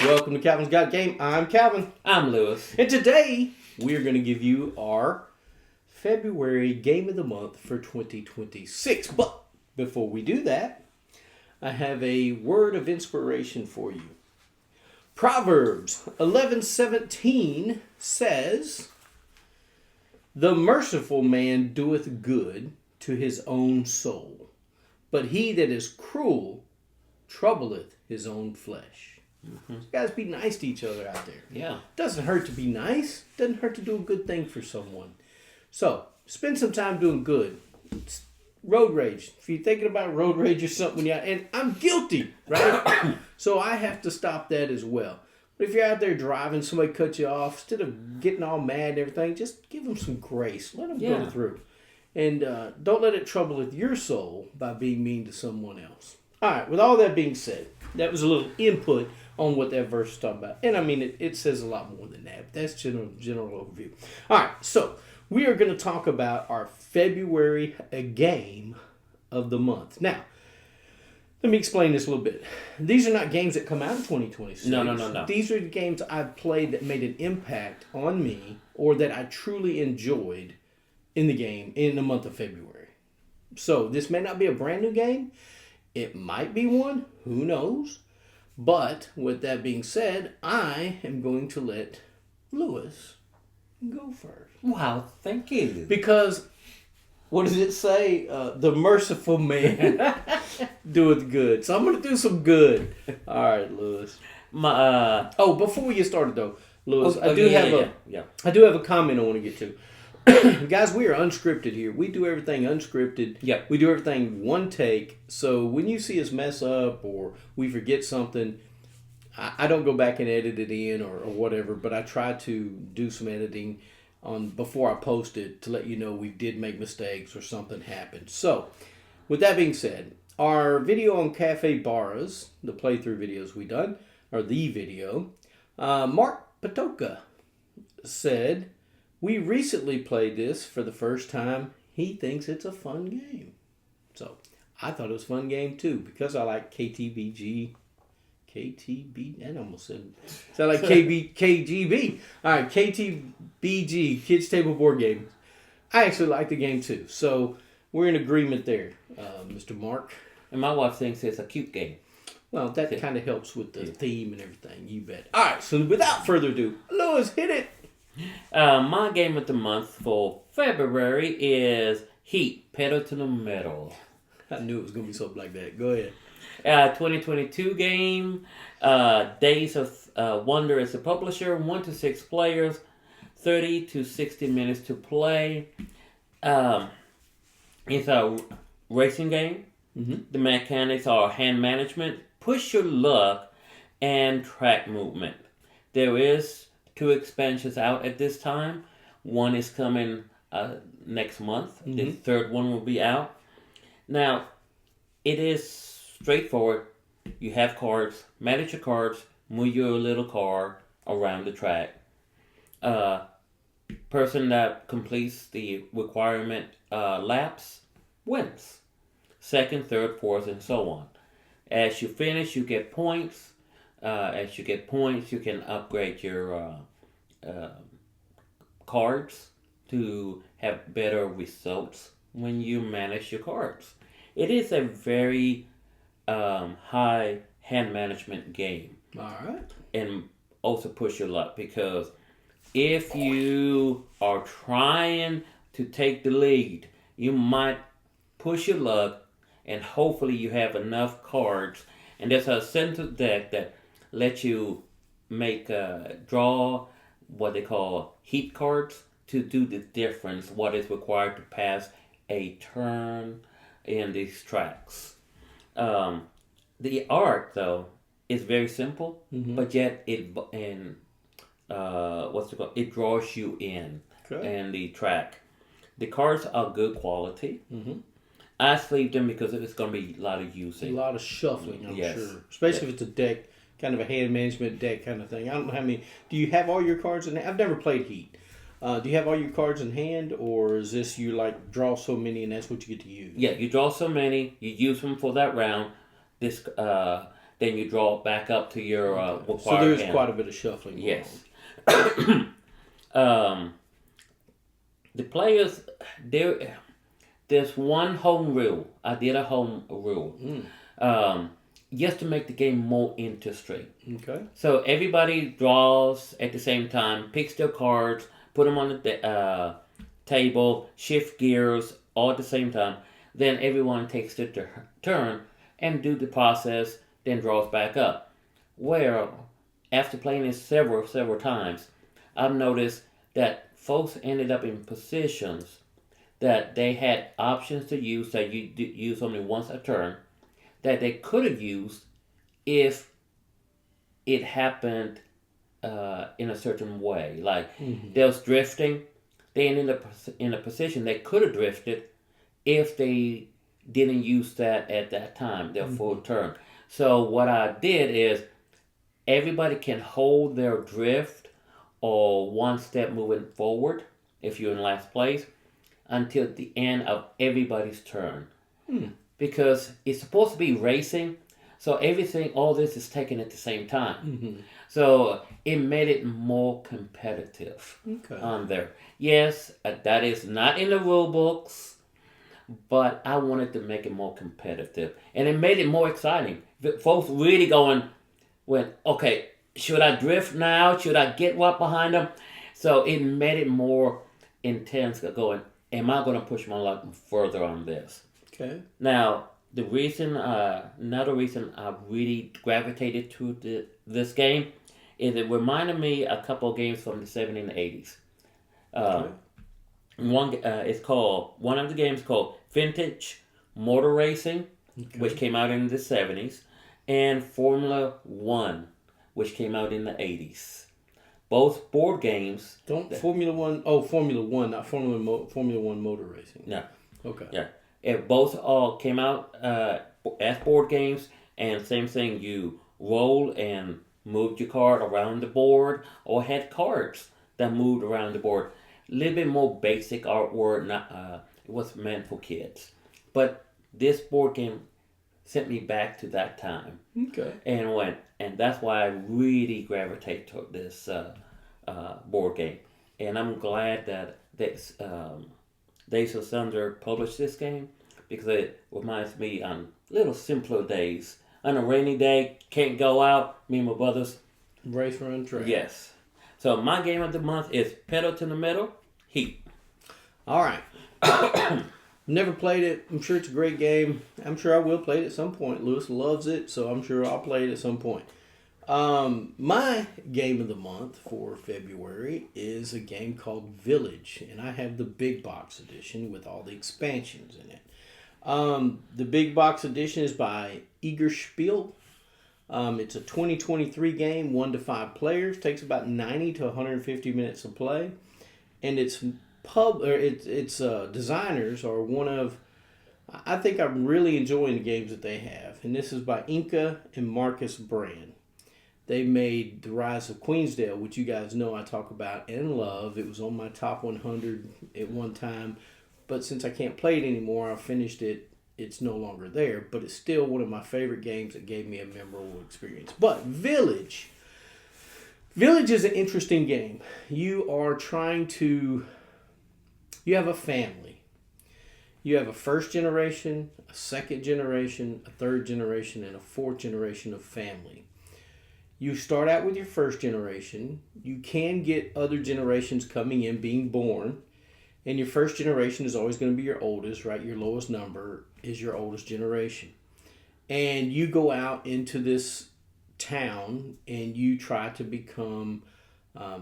Welcome to Calvinsgotgame. I'm Calvin. I'm Lewis. And today, we're going to give you our February Game of the Month for 2026. But before we do that, I have a word of inspiration for you. Proverbs 11:17 says, "The merciful man doeth good to his own soul, but he that is cruel troubleth his own flesh." So guys, be nice to each other out there. Yeah. Doesn't hurt to be nice. Doesn't hurt to do a good thing for someone. So, spend some time doing good. It's road rage. If you're thinking about road rage or something, and I'm guilty, right? So I have to stop that as well. But if you're out there driving, somebody cut you off, instead of getting all mad and everything, just give them some grace. Let them go through. And don't let it trouble your soul by being mean to someone else. All right, with all that being said, that was a little input on what that verse is talking about. And I mean, it says a lot more than that. But that's general overview. All right, so we are going to talk about our February game of the month. Now, let me explain this a little bit. These are not games that come out in 2026. No. These are the games I've played that made an impact on me or that I truly enjoyed in the game in the month of February. So this may not be a brand new game. It might be one. Who knows? But with that being said, I am going to let Lewis go first. Wow, thank you. Because, what does it say? The merciful man doeth good. So I'm going to do some good. All right, Lewis. Before we get started though, Lewis, I do have a comment I want to get to. Guys, we are unscripted here. We do everything unscripted. Yep. We do everything one take. So when you see us mess up or we forget something, I don't go back and edit it in or whatever, but I try to do some editing before I post it to let you know we did make mistakes or something happened. So, with that being said, our video on Cafe Barras, the playthrough videos we done, or the video, Mark Patoka said, "We recently played this for the first time. He thinks it's a fun game." So, I thought it was a fun game too because I like KTBG. That almost sound like KGB. All right, KTBG, Kids Table Board Game. I actually like the game too. So, we're in agreement there, Mr. Mark. And my wife thinks it's a cute game. Well, that kind of helps with the theme and everything. You bet. All right, so without further ado, Lewis, hit it. My game of the month for February is Heat, Pedal to the Metal. I knew it was going to be something like that. Go ahead. 2022 game. Days of Wonder is the publisher. 1 to 6 players. 30 to 60 minutes to play. It's a racing game. Mm-hmm. The mechanics are hand management, push your luck, and track movement. There is 2 expansions out at this time. One is coming next month. Mm-hmm. The third one will be out. Now, it is straightforward. You have cards, manage your cards, move your little car around the track. Person that completes the requirement laps wins. Second, third, fourth, and so on. As you finish, you get points. As you get points, you can upgrade your cards to have better results when you manage your cards. It is a very high hand management game. All right. And also push your luck because if you are trying to take the lead, you might push your luck and hopefully you have enough cards. And there's a center deck that lets you draw what they call heat cards to do the difference, what is required to pass a turn in these tracks. The art, though, is very simple, but yet it draws you in the track. The cards are good quality. Mm-hmm. I sleeve them because it's going to be a lot of using. A lot of shuffling, I'm sure. Especially if it's a deck, kind of a hand management deck kind of thing. I don't know how many. Do you have all your cards in hand? I've never played Heat. Do you have all your cards in hand, or is this you like draw so many and that's what you get to use? Yeah, you draw so many, you use them for that round. This then you draw it back up to your required So there's hand. quite a bit of shuffling going Yes. The players, there's one home rule. I did a home rule. Just to make the game more interesting. on. Okay. So everybody draws at the same time, picks their cards, put them on the table, shift gears all at the same time. Then everyone takes their turn and do the process, then draws back up. Where, after playing it several times, I've noticed that folks ended up in positions that they had options to use that you use only once a turn that they could have used if it happened in a certain way. Like there was drifting, they ended up in a position they could have drifted if they didn't use that at that time, their full turn. So what I did is everybody can hold their drift or one step moving forward if you're in last place until the end of everybody's turn. Because it's supposed to be racing, so everything, all this is taken at the same time. So it made it more competitive on there. Yes, that is not in the rule books, but I wanted to make it more competitive. And it made it more exciting. Folks really okay, should I drift now? Should I get what behind them? So it made it more intense going, am I going to push my luck further on this? Okay. Now, another reason I really gravitated to this game is it reminded me a couple of games from the 70s and 80s. One of the games called Vintage Motor Racing, which came out in the 70s, and Formula One, which came out in the 80s. Both board games. Formula One, not Formula One motor racing. Yeah. Okay. Yeah. It both all came out as board games, and same thing, you roll and moved your card around the board, or had cards that moved around the board. A little bit more basic artwork, it was meant for kids. But this board game sent me back to that time. Okay. And that's why I really gravitate toward this board game. And I'm glad that Days of Thunder published this game, because it reminds me on little simpler days. On a rainy day, can't go out, me and my brothers. Race, run, track. Yes. So my game of the month is Pedal to the Metal, Heat. All right. Never played it. I'm sure it's a great game. I'm sure I will play it at some point. Lewis loves it, so I'm sure I'll play it at some point. My game of the month for February is a game called Village, and I have the big box edition with all the expansions in it. The big box edition is by Eagerspiel. It's a 2023 game, 1 to 5 players, takes about 90 to 150 minutes to play, and its designers are one of, I think I'm really enjoying the games that they have, and this is by Inca and Marcus Brand. They made The Rise of Queensdale, which you guys know I talk about and love. It was on my top 100 at one time, but since I can't play it anymore, I finished it. It's no longer there, but it's still one of my favorite games that gave me a memorable experience. But Village is an interesting game. You have a family. You have a first generation, a second generation, a third generation, and a fourth generation of family. You start out with your first generation. You can get other generations coming in, being born. And your first generation is always going to be your oldest, right? Your lowest number is your oldest generation. And you go out into this town and you try to become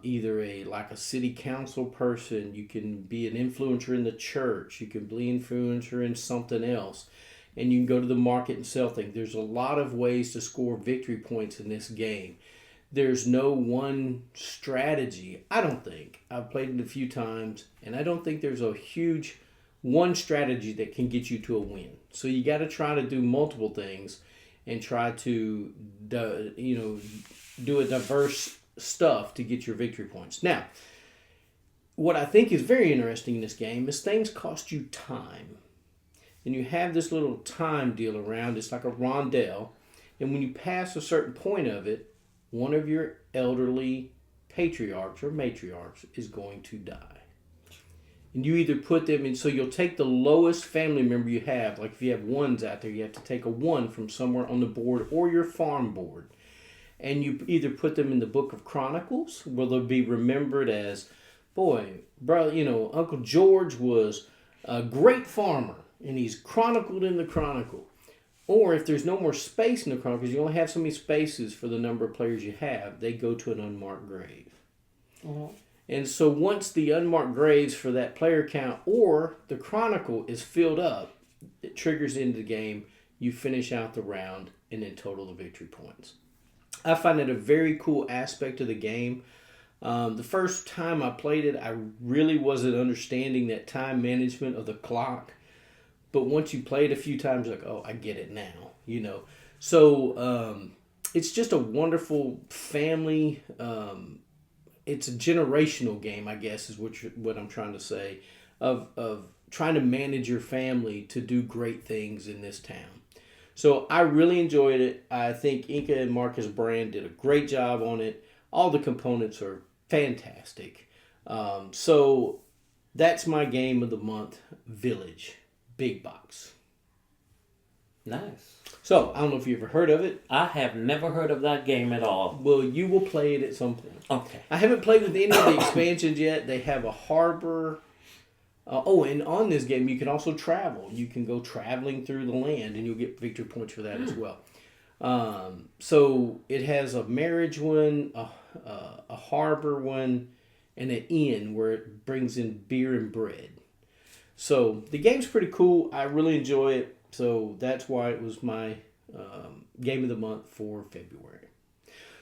either a city council person. You can be an influencer in the church. You can be an influencer in something else. And you can go to the market and sell things. There's a lot of ways to score victory points in this game. There's no one strategy, I don't think. I've played it a few times, and I don't think there's a huge one strategy that can get you to a win. So you got to try to do multiple things and try to do a diverse stuff to get your victory points. Now, what I think is very interesting in this game is things cost you time. And you have this little time deal around. It's like a rondelle. And when you pass a certain point of it, one of your elderly patriarchs or matriarchs is going to die. And you either put them in, so you'll take the lowest family member you have. Like if you have ones out there, you have to take a one from somewhere on the board or your farm board. And you either put them in the Book of Chronicles, where they'll be remembered as, boy, bro, Uncle George was a great farmer, and he's chronicled in the Chronicle. Or if there's no more space in the Chronicles, you only have so many spaces for the number of players you have, they go to an unmarked grave. Mm-hmm. And so once the unmarked graves for that player count or the Chronicle is filled up, it triggers into the game, you finish out the round, and then total the victory points. I find it a very cool aspect of the game. The first time I played it, I really wasn't understanding that time management of the clock. But once you play it a few times, like, oh, I get it now, So it's just a wonderful family. It's a generational game, I guess, is what I'm trying to say, of trying to manage your family to do great things in this town. So I really enjoyed it. I think Inca and Marcus Brand did a great job on it. All the components are fantastic. So that's my game of the month, Village, big box. Nice. So I don't know if you ever heard of it. I have never heard of that game at all. Well, you will play it at some point. Okay. I haven't played with any of the expansions yet. They have a harbor. And on this game, you can also travel. You can go traveling through the land, and you'll get victory points for that as well. So it has a marriage one, a harbor one, and an inn where it brings in beer and bread. So the game's pretty cool. I really enjoy it. So that's why it was my game of the month for February.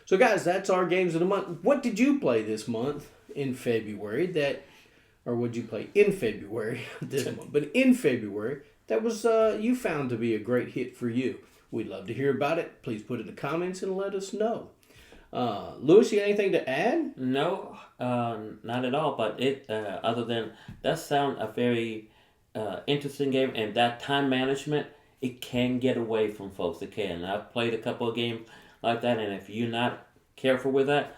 So guys, that's our games of the month. What did you play this month in February or would you play in February this month? But in February, that was you found to be a great hit for you. We'd love to hear about it. Please put it in the comments and let us know. Lewis, you got anything to add? No, not at all. But it other than that sound a very interesting game, and that time management, it can get away from folks. It can. I've played a couple of games like that, and if you're not careful with that,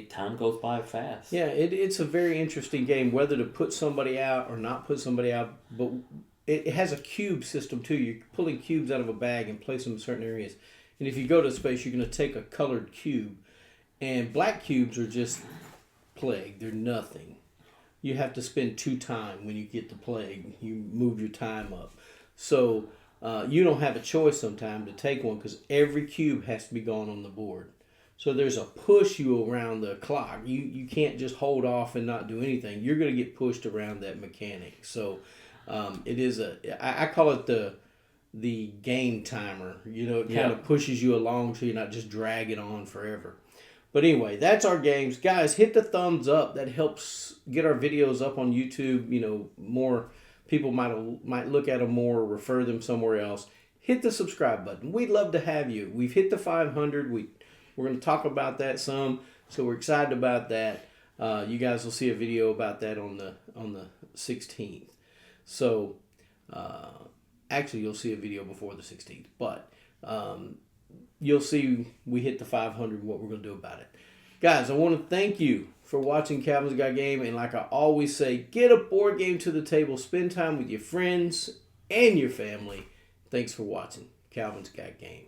time goes by fast. Yeah, it's a very interesting game, whether to put somebody out or not put somebody out. But it has a cube system too. You're pulling cubes out of a bag and place them in certain areas. And if you go to space, you're going to take a colored cube. And black cubes are just plague. They're nothing. You have to spend 2 time when you get the plague. You move your time up. So you don't have a choice sometime to take one because every cube has to be gone on the board. So there's a push you around the clock. You can't just hold off and not do anything. You're going to get pushed around that mechanic. So it is I call it the game timer. It kind of pushes you along so you're not just dragging on forever. But anyway, that's our games. Guys, hit the thumbs up. That helps get our videos up on YouTube. More people might look at them more or refer them somewhere else. Hit the subscribe button. We'd love to have you. We've hit the 500. We're going to talk about that some, so we're excited about that. You guys will see a video about that on the 16th. So, actually, you'll see a video before the 16th, but you'll see we hit the 500 and what we're going to do about it. Guys, I want to thank you for watching Calvinsgotgame, and like I always say, get a board game to the table, spend time with your friends and your family. Thanks for watching Calvinsgotgame.